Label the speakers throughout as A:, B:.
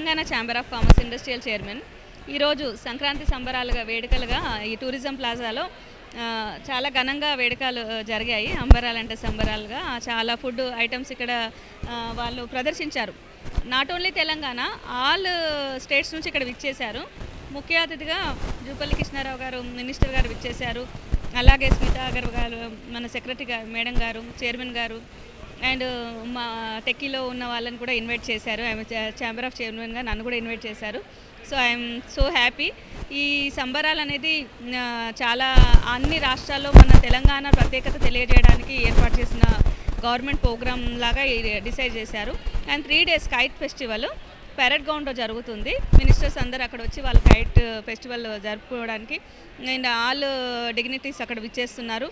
A: Telangana chamber of commerce industrial chairman ఈరోజు సంక్రాంతి సంబరాలుగా వేడుకలుగా ఈ tourism ప్లాజాలో చాలా ఘనంగా వేడుకలు జరిగాయి. అంబరాలంటే సంబరాలుగా చాలా ఫుడ్ ఐటమ్స్ ఇక్కడ వాళ్ళు ప్రదర్శించారు. Not only Telangana, all states నుంచి ఇక్కడ విచ్చేశారు. ముఖ్య అతిథిగా జూపల్లి కృష్ణారావు గారు మినిస్టర్ గారు విచ్చేశారు. అలాగే స్మితా అగర్వాల్ మన సెక్రటరీ మేడం గారు, చైర్మన్ గారు అండ్ మా టెక్కీలో ఉన్న వాళ్ళని కూడా ఇన్వైట్ చేశారు. ఆమె ఛాంబర్ ఆఫ్ చైర్మన్గా నన్ను కూడా ఇన్వైట్ చేశారు. So I'm so happy. ఈ సంబరాలు అనేది చాలా అన్ని రాష్ట్రాల్లో మన తెలంగాణ ప్రత్యేకత తెలియజేయడానికి ఏర్పాటు చేసిన గవర్నమెంట్ ప్రోగ్రామ్ లాగా డిసైడ్ చేశారు. And 3 days kite festival parade గ్రౌండ్లో జరుగుతుంది. మినిస్టర్స్ అందరూ అక్కడ వచ్చి వాళ్ళ కైట్ ఫెస్టివల్ జరుపుకోవడానికి అండ్ ఆల్ డిగ్నిటీస్ అక్కడ విచ్చేస్తున్నారు.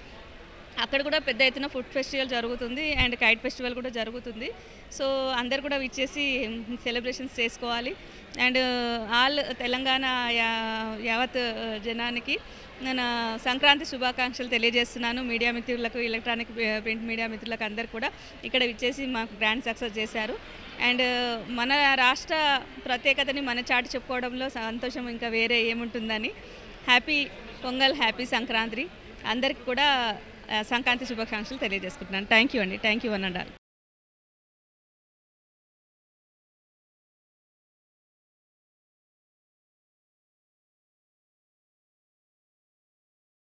A: అక్కడ కూడా పెద్ద ఎత్తున ఫుడ్ ఫెస్టివల్ జరుగుతుంది అండ్ కైట్ ఫెస్టివల్ కూడా జరుగుతుంది. సో అందరు కూడా విచ్చేసి సెలబ్రేషన్స్ చేసుకోవాలి. అండ్ ఆల్ తెలంగాణ యావత్ జనానికి నేను సంక్రాంతి శుభాకాంక్షలు తెలియజేస్తున్నాను. మీడియా మిత్రులకు, ఎలక్ట్రానిక్ ప్రింట్ మీడియా మిత్రులకు అందరు కూడా ఇక్కడ విచ్చేసి మాకు గ్రాండ్ సక్సెస్ చేశారు. అండ్ మన రాష్ట్ర ప్రత్యేకతని మన చాటి చెప్పుకోవడంలో సంతోషం ఇంకా వేరే ఏముంటుందని. హ్యాపీ పొంగల్, హ్యాపీ సంక్రాంతి అందరికీ కూడా సంక్రాంతి శుభాకాంక్షలు తెలియజేసుకుంటున్నాను. థ్యాంక్ యూ అండి. Thank you అనండాలి.